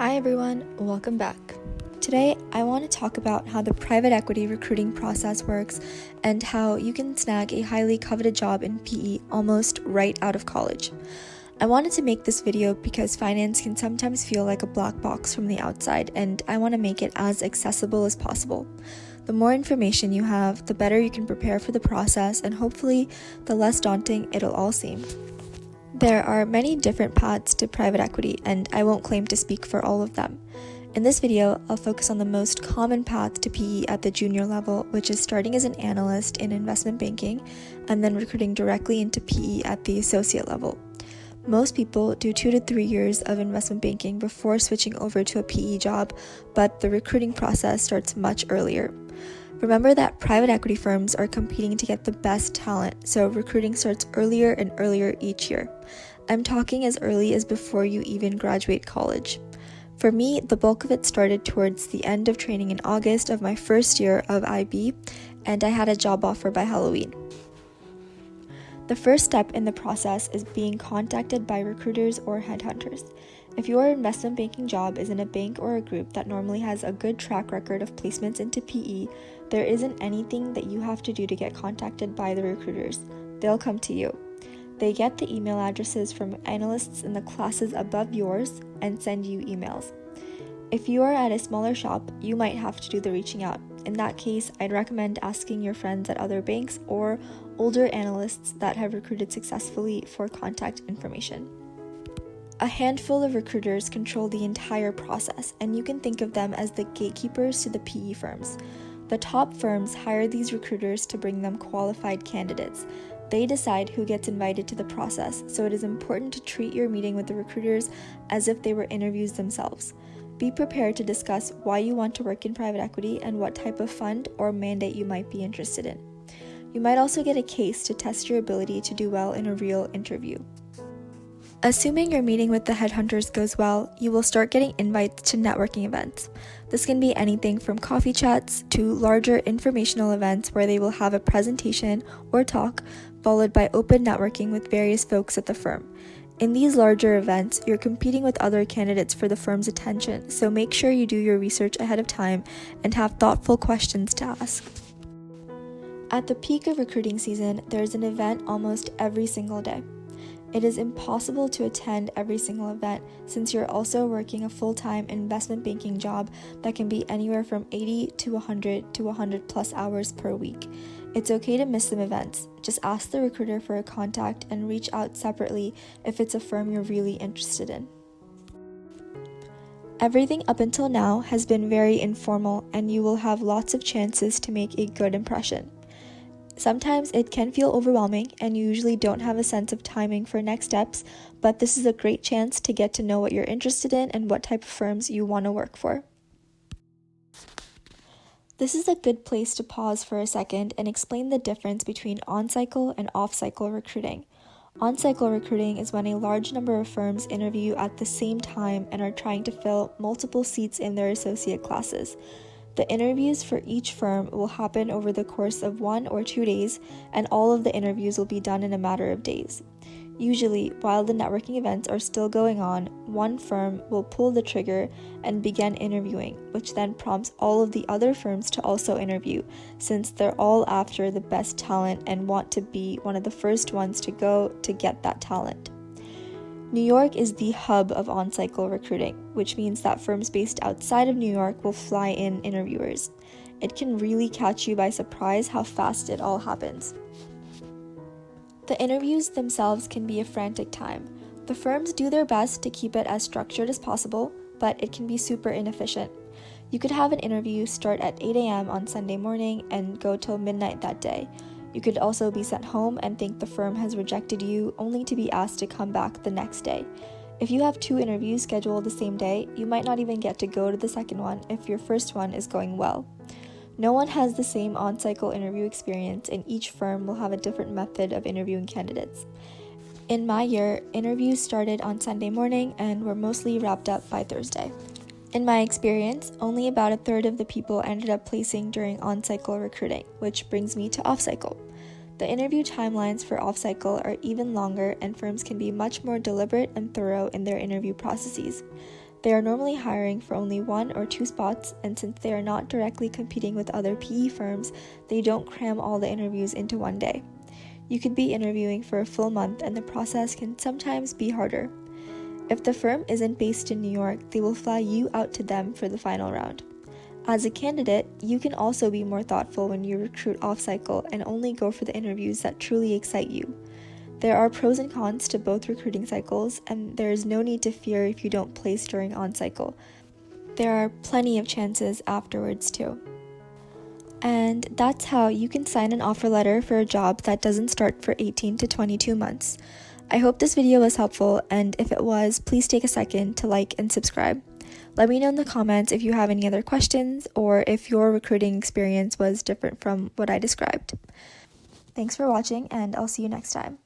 Hi everyone, welcome back. Today, I want to talk about how the private equity recruiting process works and how you can snag a highly coveted job in PE almost right out of college. I wanted to make this video because finance can sometimes feel like a black box from the outside, and I want to make it as accessible as possible. The more information you have, the better you can prepare for the process, and hopefully, the less daunting it'll all seem. There are many different paths to private equity, and I won't claim to speak for all of them. In this video, I'll focus on the most common path to PE at the junior level, which is starting as an analyst in investment banking and then recruiting directly into PE at the associate level. Most people do 2 to 3 years of investment banking before switching over to a PE job, but the recruiting process starts much earlier. Remember that private equity firms are competing to get the best talent, so recruiting starts earlier and earlier each year. I'm talking as early as before you even graduate college. For me, the bulk of it started towards the end of training in August of my first year of IB, and I had a job offer by Halloween. The first step in the process is being contacted by recruiters or headhunters. If your investment banking job is in a bank or a group that normally has a good track record of placements into PE, there isn't anything that you have to do to get contacted by the recruiters. They'll come to you. They get the email addresses from analysts in the classes above yours and send you emails. If you are at a smaller shop, you might have to do the reaching out. In that case, I'd recommend asking your friends at other banks or older analysts that have recruited successfully for contact information. A handful of recruiters control the entire process, and you can think of them as the gatekeepers to the PE firms. The top firms hire these recruiters to bring them qualified candidates. They decide who gets invited to the process, so it is important to treat your meeting with the recruiters as if they were interviews themselves. Be prepared to discuss why you want to work in private equity and what type of fund or mandate you might be interested in. You might also get a case to test your ability to do well in a real interview. Assuming your meeting with the headhunters goes well, you will start getting invites to networking events. This can be anything from coffee chats to larger informational events where they will have a presentation or talk, followed by open networking with various folks at the firm. In these larger events, you're competing with other candidates for the firm's attention, so make sure you do your research ahead of time and have thoughtful questions to ask. At the peak of recruiting season, there's an event almost every single day. It is impossible to attend every single event since you're also working a full-time investment banking job that can be anywhere from 80 to 100 plus hours per week. It's okay to miss some events. Just ask the recruiter for a contact and reach out separately if it's a firm you're really interested in. Everything up until now has been very informal, and you will have lots of chances to make a good impression. Sometimes it can feel overwhelming and you usually don't have a sense of timing for next steps, but this is a great chance to get to know what you're interested in and what type of firms you want to work for. This is a good place to pause for a second and explain the difference between on-cycle and off-cycle recruiting. On-cycle recruiting is when a large number of firms interview you at the same time and are trying to fill multiple seats in their associate classes. The interviews for each firm will happen over the course of 1 or 2 days, and all of the interviews will be done in a matter of days. Usually, while the networking events are still going on, one firm will pull the trigger and begin interviewing, which then prompts all of the other firms to also interview, since they're all after the best talent and want to be one of the first ones to go to get that talent. New York is the hub of on-cycle recruiting, which means that firms based outside of New York will fly in interviewers. It can really catch you by surprise how fast it all happens. The interviews themselves can be a frantic time. The firms do their best to keep it as structured as possible, but it can be super inefficient. You could have an interview start at 8 a.m. on Sunday morning and go till midnight that day. You could also be sent home and think the firm has rejected you, only to be asked to come back the next day. If you have 2 interviews scheduled the same day, you might not even get to go to the second one if your first one is going well. No one has the same on-cycle interview experience, and each firm will have a different method of interviewing candidates. In my year, interviews started on Sunday morning and were mostly wrapped up by Thursday. In my experience, only about a third of the people ended up placing during on-cycle recruiting, which brings me to off-cycle. The interview timelines for off-cycle are even longer, and firms can be much more deliberate and thorough in their interview processes. They are normally hiring for only 1 or 2 spots, and since they are not directly competing with other PE firms, they don't cram all the interviews into one day. You could be interviewing for a full month, and the process can sometimes be harder. If the firm isn't based in New York, they will fly you out to them for the final round. As a candidate, you can also be more thoughtful when you recruit off-cycle and only go for the interviews that truly excite you. There are pros and cons to both recruiting cycles, and there is no need to fear if you don't place during on-cycle. There are plenty of chances afterwards too. And that's how you can sign an offer letter for a job that doesn't start for 18 to 22 months. I hope this video was helpful, and if it was, please take a second to like and subscribe. Let me know in the comments if you have any other questions or if your recruiting experience was different from what I described. Thanks for watching, and I'll see you next time.